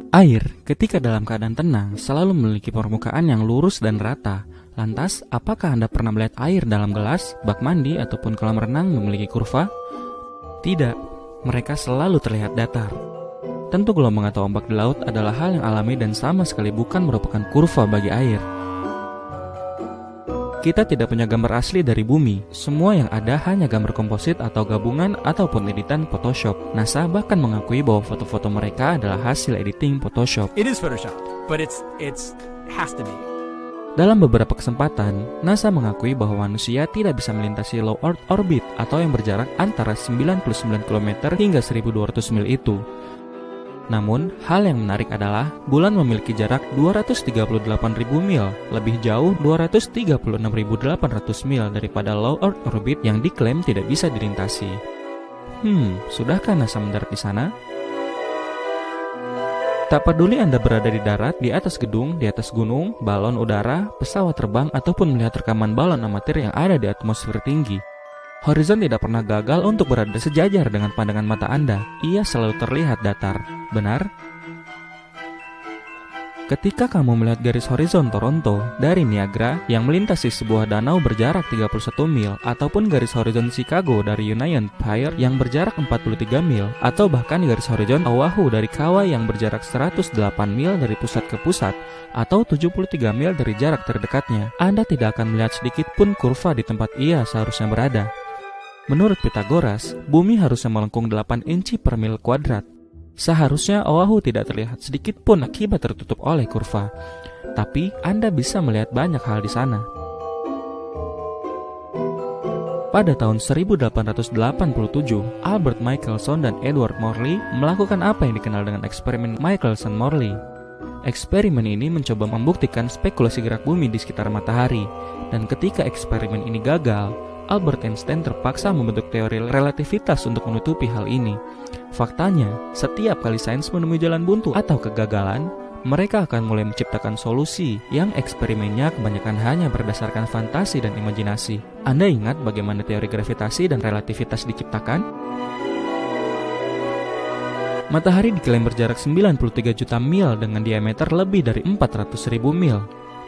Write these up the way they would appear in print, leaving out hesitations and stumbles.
Air, ketika dalam keadaan tenang, selalu memiliki permukaan yang lurus dan rata. Lantas, apakah Anda pernah melihat air dalam gelas, bak mandi, ataupun kolam renang memiliki kurva? Tidak, mereka selalu terlihat datar. Tentu gelombang atau ombak di laut adalah hal yang alami dan sama sekali bukan merupakan kurva bagi air. Kita tidak punya gambar asli dari bumi. Semua yang ada hanya gambar komposit atau gabungan ataupun editan Photoshop. NASA bahkan mengakui bahwa foto-foto mereka adalah hasil editing Photoshop. It is Photoshop, but it's has to be. Dalam beberapa kesempatan, NASA mengakui bahwa manusia tidak bisa melintasi low Earth orbit atau yang berjarak antara 99 km hingga 1200 mil itu. Namun, hal yang menarik adalah bulan memiliki jarak 238.000 mil, lebih jauh 236.800 mil daripada low Earth orbit yang diklaim tidak bisa dilintasi. Sudahkah NASA mendarat di sana? Tak peduli Anda berada di darat, di atas gedung, di atas gunung, balon udara, pesawat terbang, ataupun melihat rekaman balon amatir yang ada di atmosfer tinggi, horizon tidak pernah gagal untuk berada sejajar dengan pandangan mata Anda. Ia selalu terlihat datar. Benar? Ketika kamu melihat garis horizon Toronto dari Niagara yang melintasi sebuah danau berjarak 31 mil, ataupun garis horizon Chicago dari Union Pier yang berjarak 43 mil, atau bahkan garis horizon Oahu dari Kauai yang berjarak 108 mil dari pusat ke pusat, atau 73 mil dari jarak terdekatnya, Anda tidak akan melihat sedikit pun kurva di tempat ia seharusnya berada. Menurut Pythagoras, bumi harusnya melengkung 8 inci per mil kuadrat. Seharusnya Oahu tidak terlihat sedikit pun akibat tertutup oleh kurva. Tapi Anda bisa melihat banyak hal di sana. Pada tahun 1887, Albert Michelson dan Edward Morley melakukan apa yang dikenal dengan eksperimen Michelson-Morley. Eksperimen ini mencoba membuktikan spekulasi gerak bumi di sekitar matahari. Dan ketika eksperimen ini gagal, Albert Einstein terpaksa membentuk teori relativitas untuk menutupi hal ini. Faktanya, setiap kali sains menemui jalan buntu atau kegagalan, mereka akan mulai menciptakan solusi yang eksperimennya kebanyakan hanya berdasarkan fantasi dan imajinasi. Anda ingat bagaimana teori gravitasi dan relativitas diciptakan? Matahari diklaim berjarak 93 juta mil dengan diameter lebih dari 400.000 mil.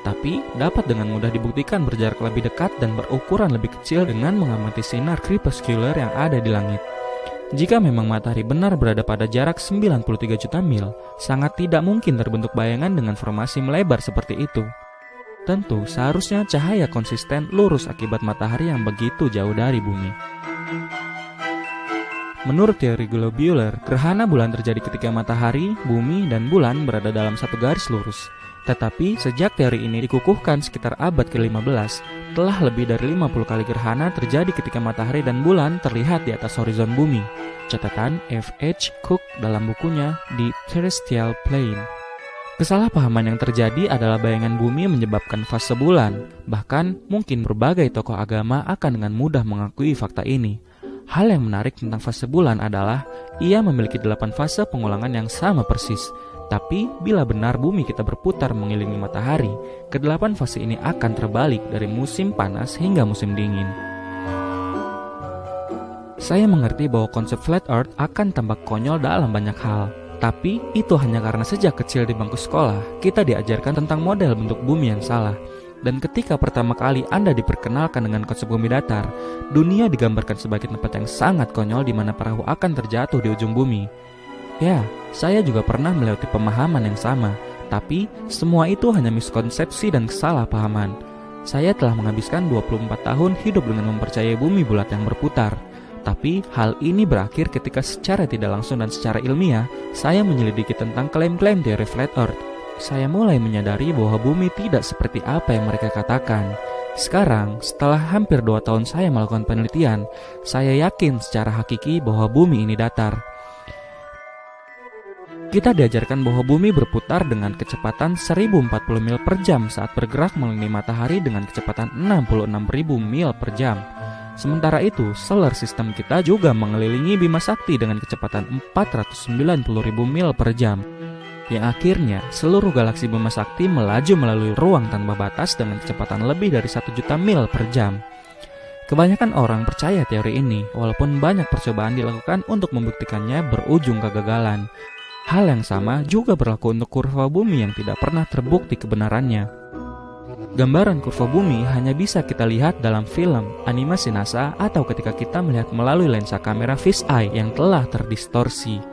Tapi dapat dengan mudah dibuktikan berjarak lebih dekat dan berukuran lebih kecil dengan mengamati sinar crepuscular yang ada di langit. Jika memang matahari benar berada pada jarak 93 juta mil, sangat tidak mungkin terbentuk bayangan dengan formasi melebar seperti itu. Tentu seharusnya cahaya konsisten lurus akibat matahari yang begitu jauh dari bumi. Menurut teori globular, gerhana bulan terjadi ketika matahari, bumi, dan bulan berada dalam satu garis lurus. Tetapi sejak teori ini dikukuhkan sekitar abad ke-15, telah lebih dari 50 kali gerhana terjadi ketika matahari dan bulan terlihat di atas horizon bumi. Catatan F.H. Cook dalam bukunya The Terrestrial Plane. Kesalahpahaman yang terjadi adalah bayangan bumi menyebabkan fase bulan. Bahkan mungkin berbagai tokoh agama akan dengan mudah mengakui fakta ini. Hal yang menarik tentang fase bulan adalah ia memiliki 8 fase pengulangan yang sama persis. Tapi, bila benar bumi kita berputar mengelilingi matahari, ke-8 fase ini akan terbalik dari musim panas hingga musim dingin. Saya mengerti bahwa konsep flat earth akan tampak konyol dalam banyak hal. Tapi, itu hanya karena sejak kecil di bangku sekolah, kita diajarkan tentang model bentuk bumi yang salah. Dan ketika pertama kali Anda diperkenalkan dengan konsep bumi datar, dunia digambarkan sebagai tempat yang sangat konyol di mana perahu akan terjatuh di ujung bumi. Ya, saya juga pernah melewati pemahaman yang sama, tapi semua itu hanya miskonsepsi dan kesalahpahaman. Saya telah menghabiskan 24 tahun hidup dengan mempercayai bumi bulat yang berputar. Tapi hal ini berakhir ketika secara tidak langsung dan secara ilmiah, saya menyelidiki tentang klaim-klaim teori flat earth. Saya mulai menyadari bahwa bumi tidak seperti apa yang mereka katakan. Sekarang, setelah hampir 2 tahun saya melakukan penelitian, saya yakin secara hakiki bahwa bumi ini datar. Kita diajarkan bahwa bumi berputar dengan kecepatan 1040 mil per jam saat bergerak mengelilingi matahari dengan kecepatan 66.000 mil per jam. Sementara itu, solar system kita juga mengelilingi Bima Sakti dengan kecepatan 490.000 mil per jam. Yang akhirnya, seluruh galaksi Bima Sakti melaju melalui ruang tanpa batas dengan kecepatan lebih dari 1 juta mil per jam. Kebanyakan orang percaya teori ini, walaupun banyak percobaan dilakukan untuk membuktikannya berujung kegagalan. Hal yang sama juga berlaku untuk kurva bumi yang tidak pernah terbukti kebenarannya. Gambaran kurva bumi hanya bisa kita lihat dalam film, animasi NASA, atau ketika kita melihat melalui lensa kamera fisheye yang telah terdistorsi.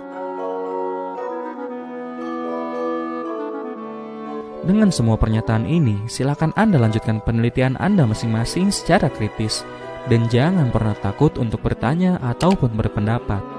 Dengan semua pernyataan ini, silakan Anda lanjutkan penelitian Anda masing-masing secara kritis, dan jangan pernah takut untuk bertanya ataupun berpendapat.